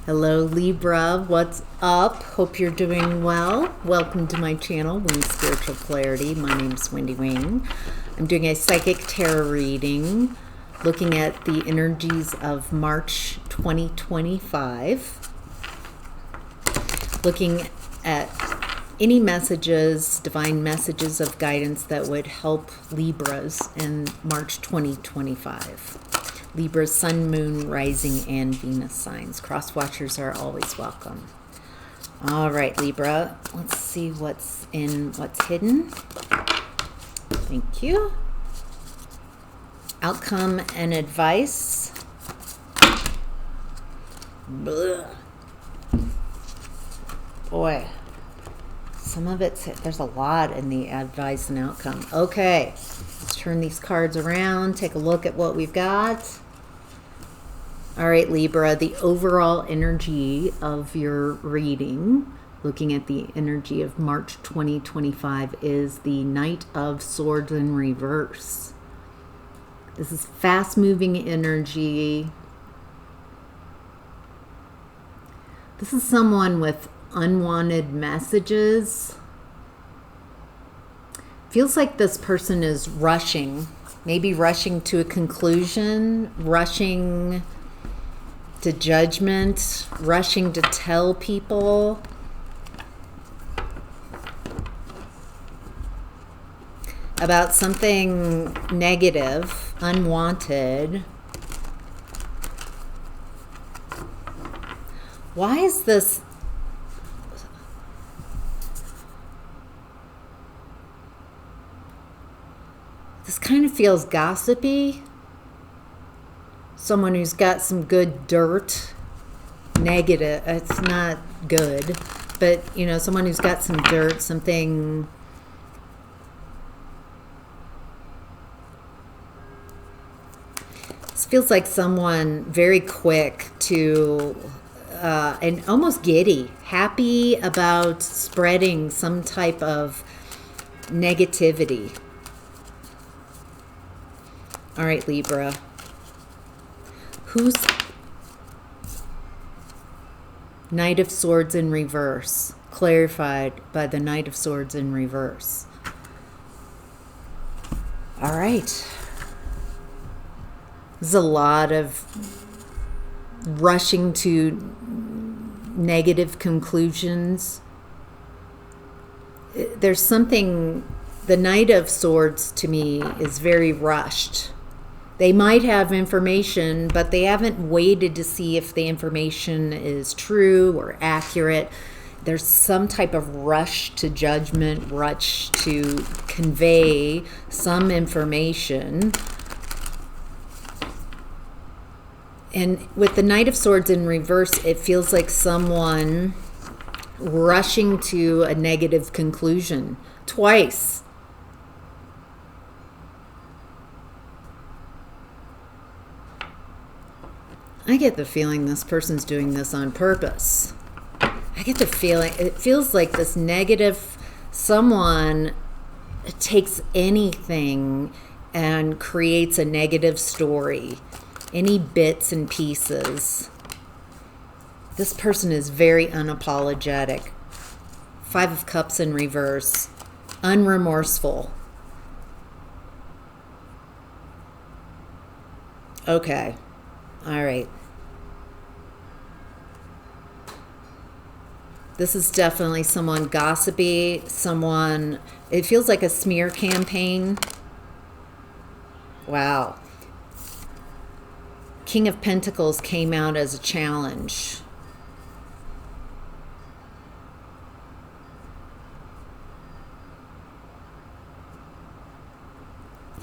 Hello Libra, what's up? Hope you're doing well. Welcome to my channel, Wing Spiritual Clarity. My name is Wendy Wing. I'm doing a psychic tarot reading, looking at the energies of March 2025. Looking at any messages, divine messages of guidance that would help Libras in March 2025. Libra, Sun, Moon, Rising, and Venus signs. Cross watchers are always welcome. All right, Libra. Let's see what's hidden. Thank you. Outcome and advice. Blah. Boy, some of it's, there's a lot in the advice and outcome. Okay, let's turn these cards around, take a look at what we've got. All right, Libra, the overall energy of your reading, looking at the energy of March 2025, is the Knight of Swords in reverse. This is fast-moving energy. This is someone with unwanted messages. Feels like this person is rushing, maybe rushing to a conclusion, rushing to judgment, rushing to tell people. About something negative, unwanted. Why is this? This kind of feels gossipy. Someone who's got some good dirt. Negative. It's not good. But, you know, someone who's got some dirt, something. This feels like someone very quick to, and almost giddy, happy about spreading some type of negativity. All right, Libra. Who's Knight of Swords in reverse? Clarified by the Knight of Swords in reverse. All right. There's a lot of rushing to negative conclusions. There's something, the Knight of Swords to me is very rushed. They might have information, but they haven't waited to see if the information is true or accurate. There's some type of rush to judgment, rush to convey some information. And with the Knight of Swords in reverse, it feels like someone rushing to a negative conclusion twice. I get the feeling this person's doing this on purpose. I get the feeling, it feels like this negative, someone takes anything and creates a negative story, any bits and pieces. This person is very unapologetic. Five of Cups in reverse, unremorseful. Okay, all right. This is definitely someone gossipy, someone, it feels like a smear campaign. Wow. King of Pentacles came out as a challenge.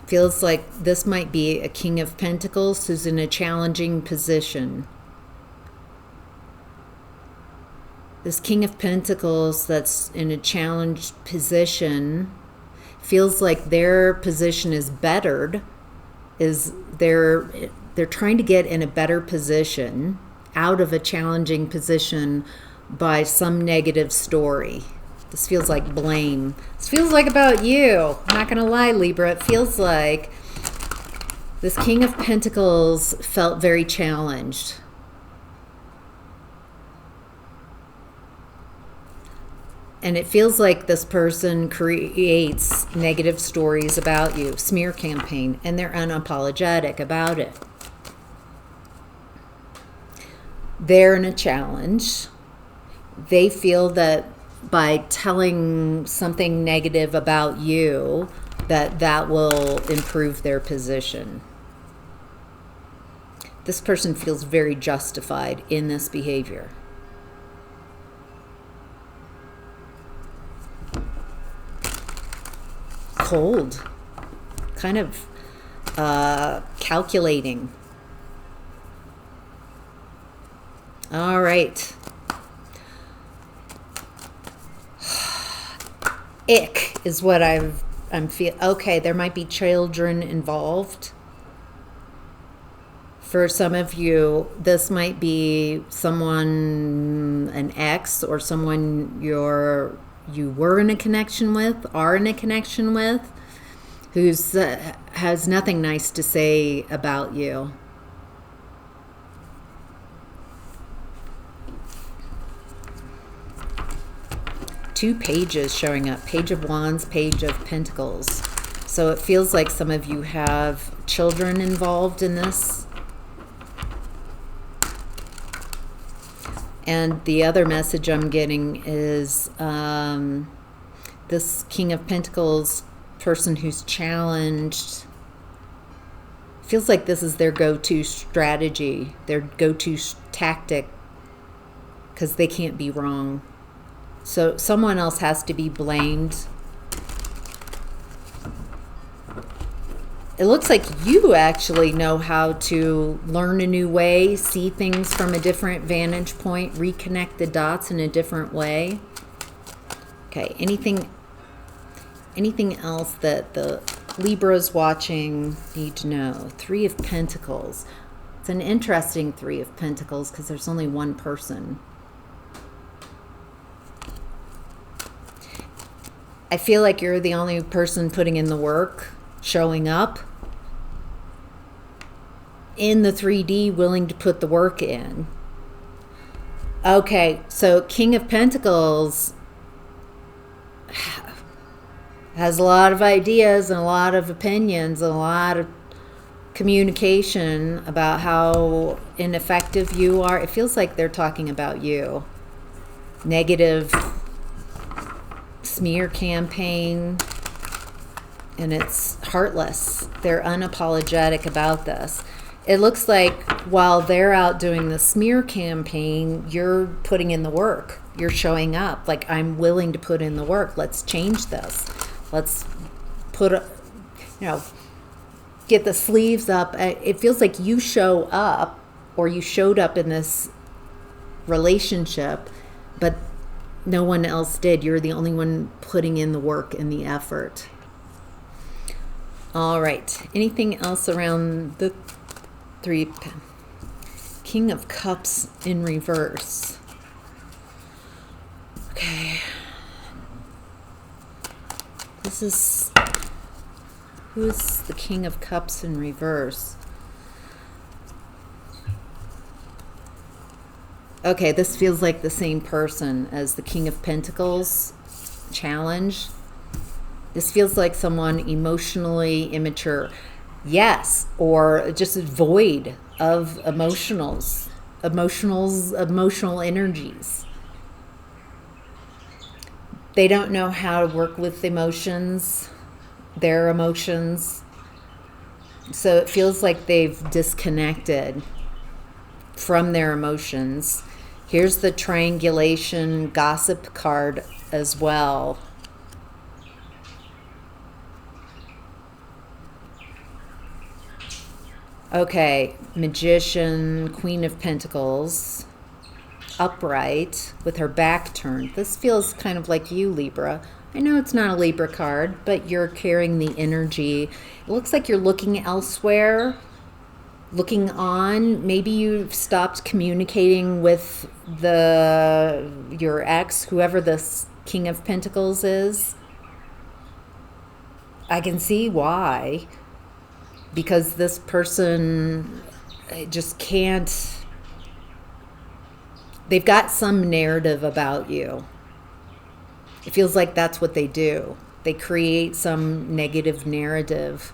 Feels like this might be a King of Pentacles who's in a challenging position. This King of Pentacles that's in a challenged position feels like their position is bettered, they're trying to get in a better position, out of a challenging position by some negative story. This feels like blame. This feels like about you. I'm not gonna lie, Libra. It feels like this King of Pentacles felt very challenged. And it feels like this person creates negative stories about you, smear campaign, and they're unapologetic about it. They're in a challenge. They feel that by telling something negative about you, that will improve their position. This person feels very justified in this behavior. Cold, kind of calculating. All right. Ick is what I'm feeling. Okay, there might be children involved. For some of you, this might be someone, an ex, or someone you were in a connection with, are in a connection with, who's has nothing nice to say about you. Two pages showing up, Page of Wands, Page of Pentacles. So it feels like some of you have children involved in this. And the other message I'm getting is this King of Pentacles person who's challenged. Feels like this is their go-to strategy, their go-to tactic, because they can't be wrong. So someone else has to be blamed. It looks like you actually know how to learn a new way, see things from a different vantage point, reconnect the dots in a different way. Okay, anything else that the Libras watching need to know? Three of Pentacles. It's an interesting Three of Pentacles because there's only one person. I feel like you're the only person putting in the work, showing up in the 3D, willing to put the work in. Okay, so King of Pentacles has a lot of ideas and a lot of opinions and a lot of communication about how ineffective you are. It feels like they're talking about you. Negative smear campaign, and it's heartless. They're unapologetic about this. It looks like while they're out doing the smear campaign, you're putting in the work. You're showing up. Like, I'm willing to put in the work. Let's change this. Let's get the sleeves up. It feels like you show up, or you showed up in this relationship, but no one else did. You're the only one putting in the work and the effort. All right. Anything else around the three? King of Cups in reverse. Okay. Who is the King of Cups in reverse? Okay, this feels like the same person as the King of Pentacles challenge. This feels like someone emotionally immature. Yes, or just void of emotional energies. They don't know how to work with emotions, their emotions. So it feels like they've disconnected from their emotions. Here's the triangulation gossip card as well. Okay, Magician, Queen of Pentacles, upright with her back turned. This feels kind of like you, Libra. I know it's not a Libra card, but you're carrying the energy. It looks like you're looking elsewhere, looking on. Maybe you've stopped communicating with your ex, whoever this King of Pentacles is. I can see why. Because this person just can't. They've got some narrative about you. It feels like that's what they do. They create some negative narrative.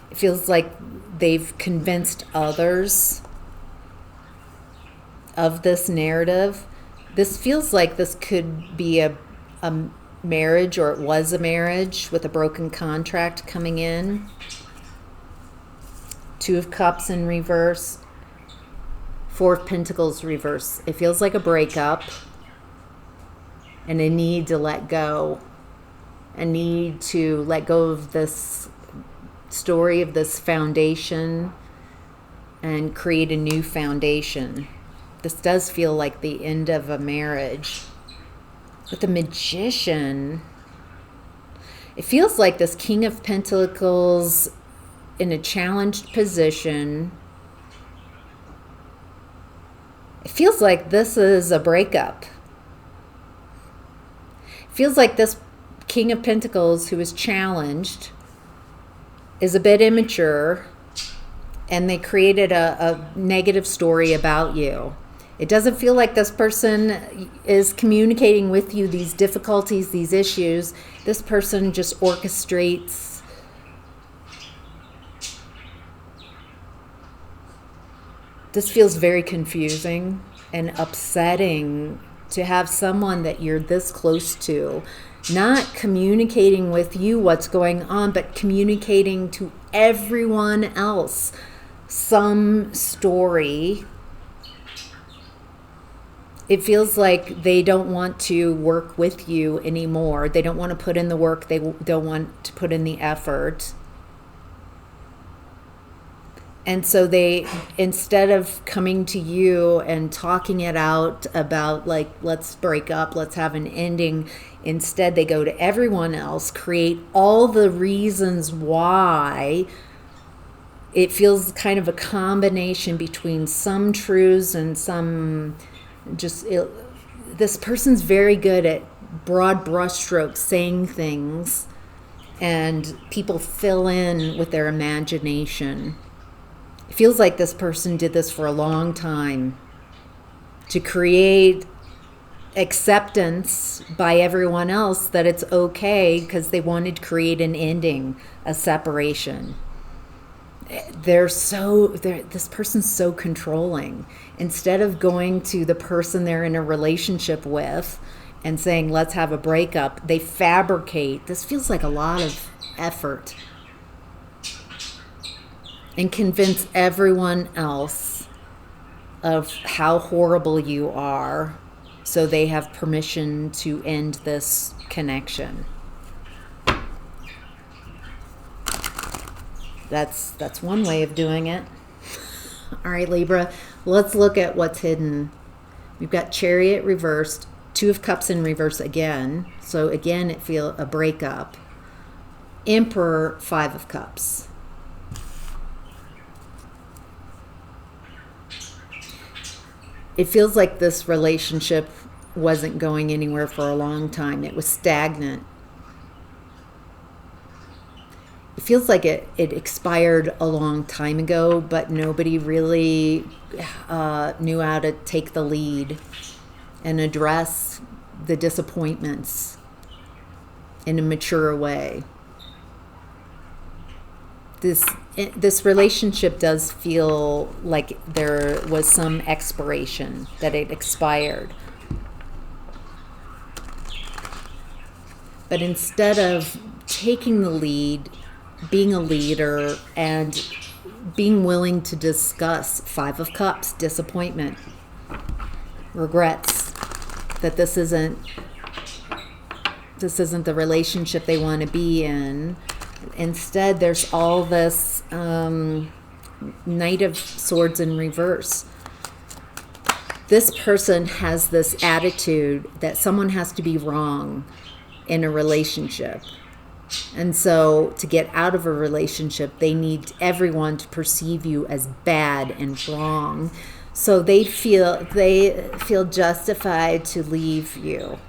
It feels like they've convinced others of this narrative. This feels like this could be a marriage, or it was a marriage with a broken contract coming in. Two of Cups in reverse. Four of Pentacles reverse. It feels like a breakup and a need to let go. A need to let go of this story, of this foundation, and create a new foundation. This does feel like the end of a marriage. With the Magician, it feels like this King of Pentacles in a challenged position. It feels like this is a breakup. It feels like this King of Pentacles who is challenged is a bit immature, and they created a negative story about you. It doesn't feel like this person is communicating with you these difficulties, these issues. This person just orchestrates. This feels very confusing and upsetting to have someone that you're this close to not communicating with you what's going on, but communicating to everyone else some story. It feels like they don't want to work with you anymore. They don't want to put in the work. They don't want to put in the effort. And so they, instead of coming to you and talking it out about like, let's break up, let's have an ending, instead they go to everyone else, create all the reasons why. It feels kind of a combination between some truths and some this person's very good at broad brushstrokes, saying things, and people fill in with their imagination. It feels like this person did this for a long time to create acceptance by everyone else that it's okay, because they wanted to create an ending, a separation. This person's so controlling. Instead of going to the person they're in a relationship with and saying, let's have a breakup, they fabricate. This feels like a lot of effort. And convince everyone else of how horrible you are, so they have permission to end this connection. That's one way of doing it. All right, Libra, let's look at what's hidden. We've got Chariot reversed, Two of Cups in reverse again. So again, it feels a breakup. Emperor, Five of Cups. It feels like this relationship wasn't going anywhere for a long time. It was stagnant. It feels like it expired a long time ago, but nobody really knew how to take the lead and address the disappointments in a mature way. This relationship does feel like there was some expiration, that it expired. But instead of taking the lead, being a leader, and being willing to discuss, Five of Cups, disappointment, regrets that this isn't the relationship they want to be in. Instead, there's all this Knight of Swords in reverse. This person has this attitude that someone has to be wrong in a relationship. And so to get out of a relationship, they need everyone to perceive you as bad and wrong. So they feel justified to leave you.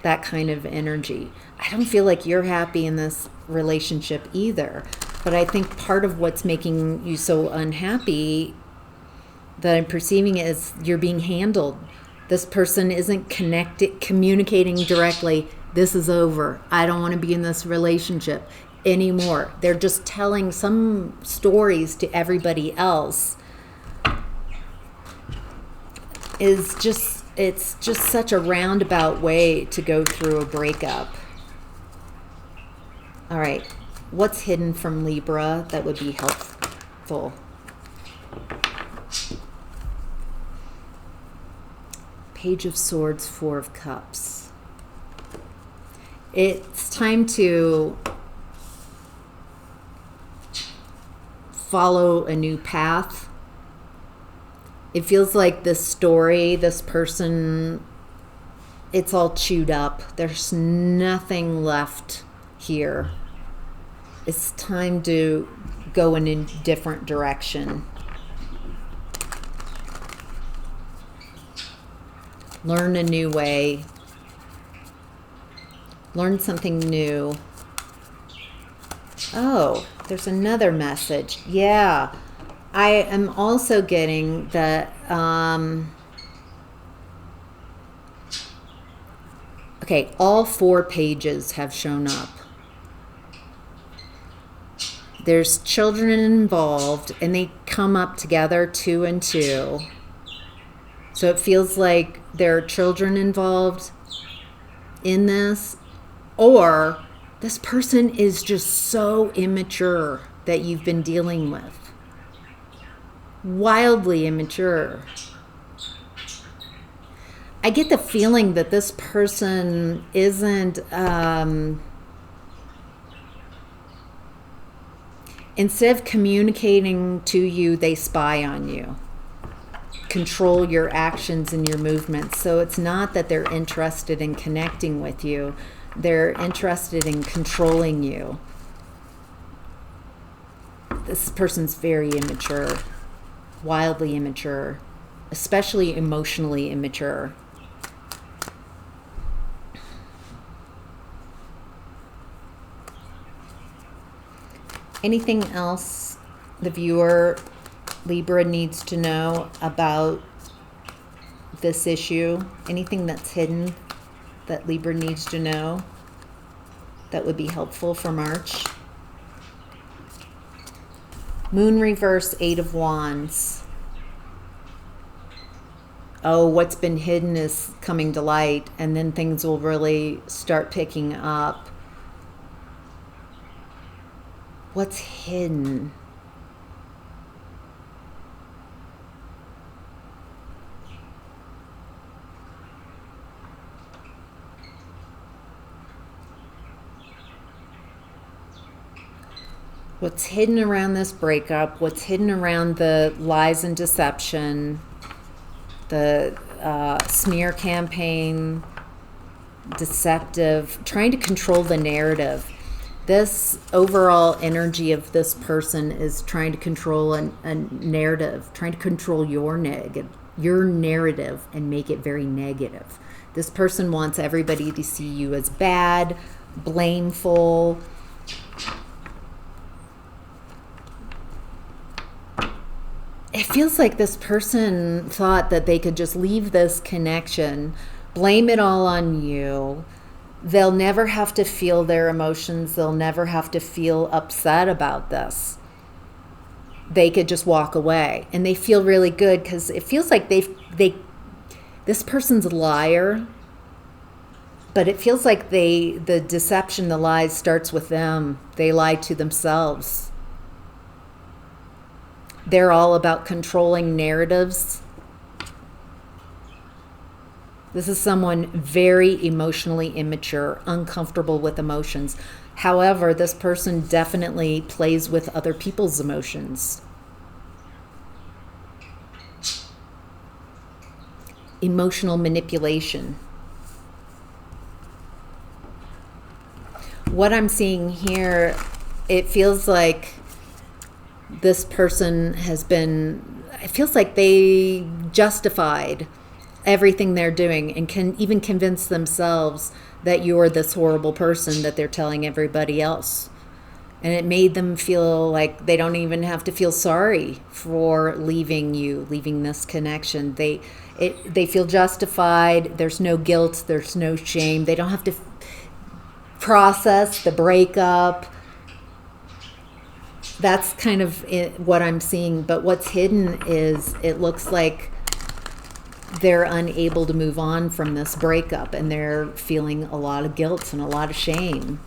That kind of energy. I don't feel like you're happy in this relationship either. But I think part of what's making you so unhappy that I'm perceiving is you're being handled This person isn't communicating directly. This is over. I don't want to be in this relationship anymore. They're just telling some stories to everybody else. It's just such a roundabout way to go through a breakup. All right. What's hidden from Libra that would be helpful? Page of Swords, Four of Cups. It's time to follow a new path. It feels like this story, this person, it's all chewed up. There's nothing left here. It's time to go in a different direction. Learn a new way. Learn something new. Oh, there's another message. Yeah. I am also getting that, okay, all 4 pages have shown up. There's children involved, and they come up together 2 and 2. So it feels like there are children involved in this, or this person is just so immature that you've been dealing with. Wildly immature. I get the feeling that this person isn't, instead of communicating to you, they spy on you, control your actions and your movements. So it's not that they're interested in connecting with you, they're interested in controlling you. This person's very immature. Wildly immature, especially emotionally immature. Anything else the viewer, Libra, needs to know about this issue? Anything that's hidden that Libra needs to know that would be helpful for March? Moon reverse, 8 of Wands. Oh, what's been hidden is coming to light, and then things will really start picking up. What's hidden? What's hidden around this breakup, what's hidden around the lies and deception, the smear campaign, deceptive, trying to control the narrative. This overall energy of this person is trying to control a narrative, trying to control your narrative and make it very negative. This person wants everybody to see you as bad, blameful. It feels like this person thought that they could just leave this connection, blame it all on you. They'll never have to feel their emotions. They'll never have to feel upset about this. They could just walk away. And they feel really good because it feels like this person's a liar. But it feels like the deception, the lies starts with them. They lie to themselves. They're all about controlling narratives. This is someone very emotionally immature, uncomfortable with emotions. However, this person definitely plays with other people's emotions. Emotional manipulation. What I'm seeing here, it feels like this person it feels like they justified everything they're doing and can even convince themselves that you're this horrible person that they're telling everybody else. And it made them feel like they don't even have to feel sorry for leaving you, leaving this connection. They feel justified. There's no guilt. There's no shame. They don't have to process the breakup. That's kind of what I'm seeing. But what's hidden is it looks like they're unable to move on from this breakup, and they're feeling a lot of guilt and a lot of shame.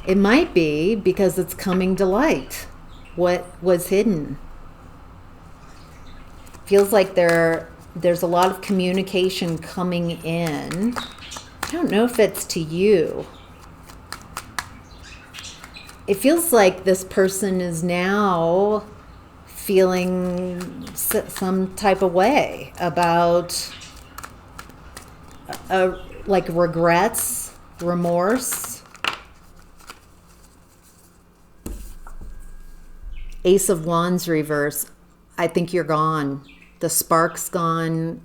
It might be because it's coming to light what was hidden. Feels like there's a lot of communication coming in. I don't know if it's to you. It feels like this person is now feeling some type of way about like regrets, remorse. Ace of Wands reverse. I think you're gone. The spark's gone.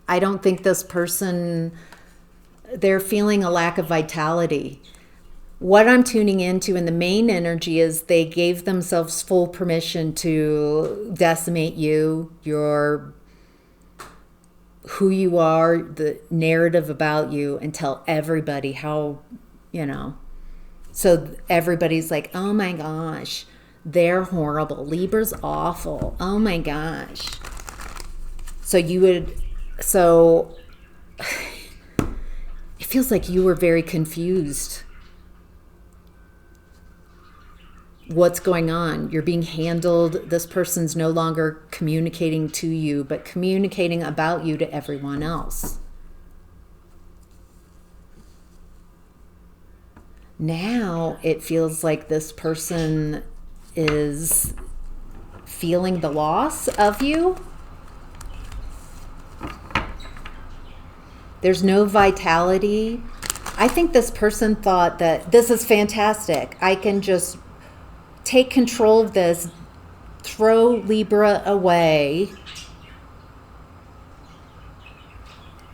I don't think this person, they're feeling a lack of vitality. What I'm tuning into in the main energy is they gave themselves full permission to decimate you, who you are, the narrative about you, and tell everybody how, so everybody's like, oh my gosh, they're horrible. Libra's awful. Oh my gosh. So it feels like you were very confused. What's going on? You're being handled. This person's no longer communicating to you, but communicating about you to everyone else. Now it feels like this person is feeling the loss of you. There's no vitality. I think this person thought that this is fantastic. I can just take control of this, throw Libra away,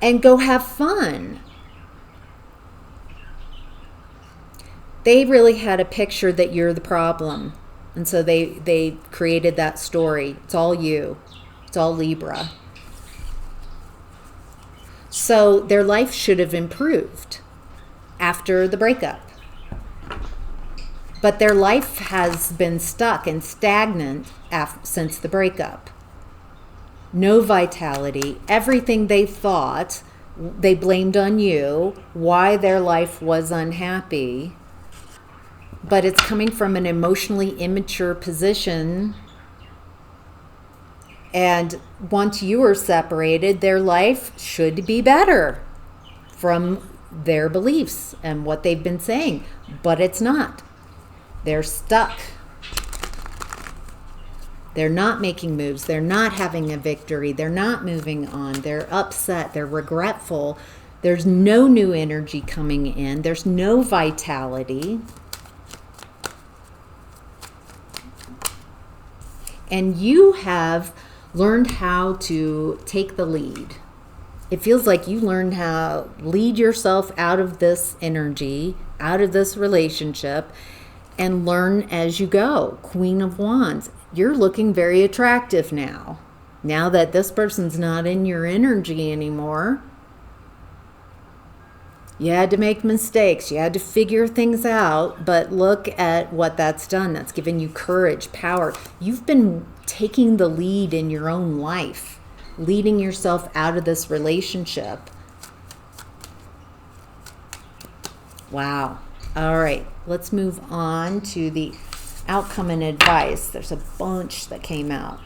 and go have fun. They really had a picture that you're the problem. And so they created that story. It's all you. It's all Libra. So their life should have improved after the breakup. But their life has been stuck and stagnant since the breakup. No vitality. Everything they thought, they blamed on you, why their life was unhappy. But it's coming from an emotionally immature position. And once you are separated, their life should be better from their beliefs and what they've been saying. But it's not. They're stuck. They're not making moves. They're not having a victory. They're not moving on. They're upset. They're regretful. There's no new energy coming in. There's no vitality. And you have learned how to take the lead. It feels like you learned how to lead yourself out of this energy, out of this relationship, and learn as you go. Queen of Wands. You're looking very attractive now. Now that this person's not in your energy anymore. You had to make mistakes. You had to figure things out. But look at what that's done. That's given you courage, power. You've been taking the lead in your own life, leading yourself out of this relationship. Wow. All right. Let's move on to the outcome and advice. There's a bunch that came out.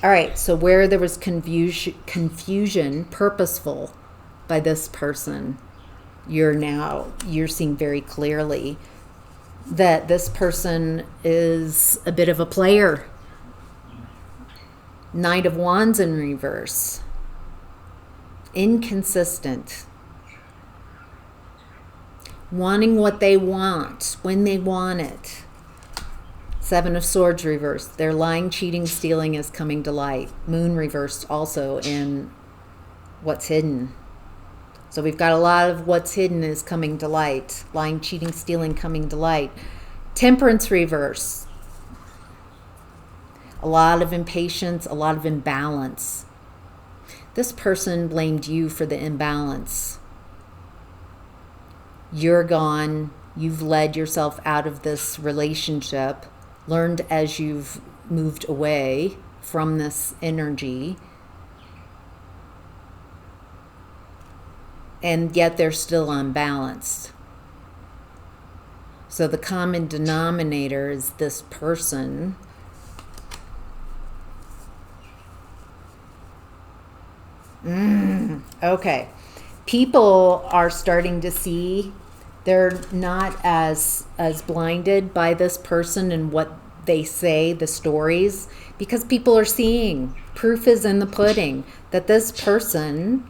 All right. So where there was confusion, purposeful by this person, you're seeing very clearly that this person is a bit of a player. Knight of Wands in reverse. Inconsistent. Wanting what they want when they want it. Seven of Swords reversed. Their lying, cheating, stealing is coming to light. Moon reversed also in what's hidden. So we've got a lot of what's hidden is coming to light. Lying, cheating, stealing coming to light. Temperance reverse. A lot of impatience, a lot of imbalance. This person blamed you for the imbalance. You're gone. You've led yourself out of this relationship, learned as you've moved away from this energy, and yet they're still unbalanced. So the common denominator is this person. Okay. People are starting to see they're not as blinded by this person and what they say, the stories, because people are seeing. Proof is in the pudding that this person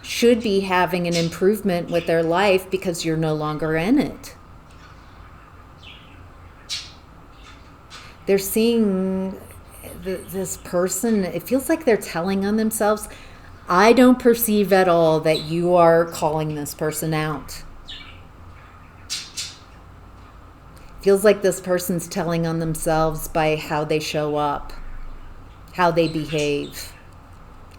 should be having an improvement with their life because you're no longer in it. They're seeing this person, it feels like they're telling on themselves. I don't perceive at all that you are calling this person out. Feels like this person's telling on themselves by how they show up, how they behave,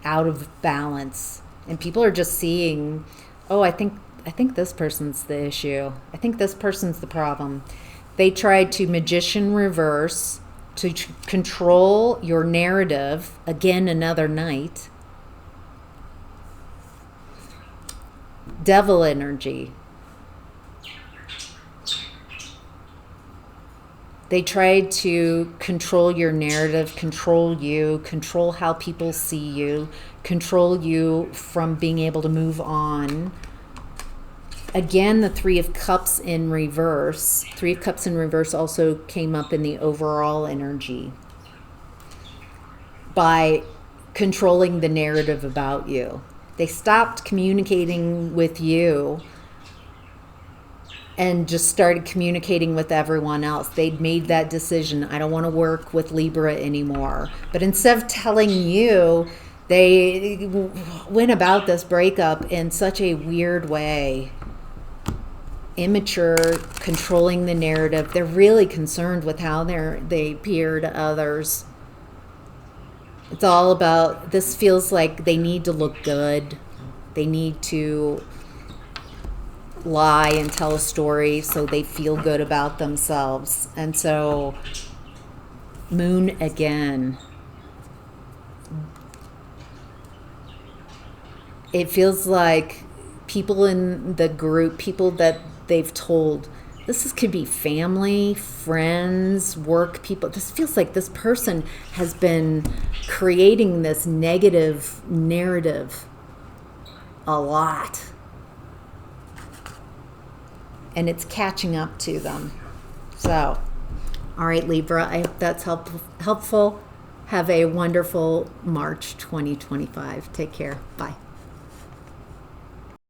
out of balance. And people are just seeing, oh, I think this person's the issue. I think this person's the problem. They tried to magician reverse to control your narrative. Again, another night. Devil energy. They tried to control your narrative, control you, control how people see you, control you from being able to move on. Again, the Three of Cups in reverse. Three of Cups in reverse also came up in the overall energy by controlling the narrative about you. They stopped communicating with you and just started communicating with everyone else. They'd made that decision. I don't want to work with Libra anymore. But instead of telling you, they went about this breakup in such a weird way. Immature, controlling the narrative. They're really concerned with how they appear to others. It's all about, this feels like they need to look good. They need to lie and tell a story so they feel good about themselves. And so, Moon again. It feels like people in the group, people that they've told, could be family, friends, work people. This feels like this person has been creating this negative narrative a lot. And it's catching up to them. So, all right, Libra, I hope that's helpful. Have a wonderful March 2025. Take care. Bye.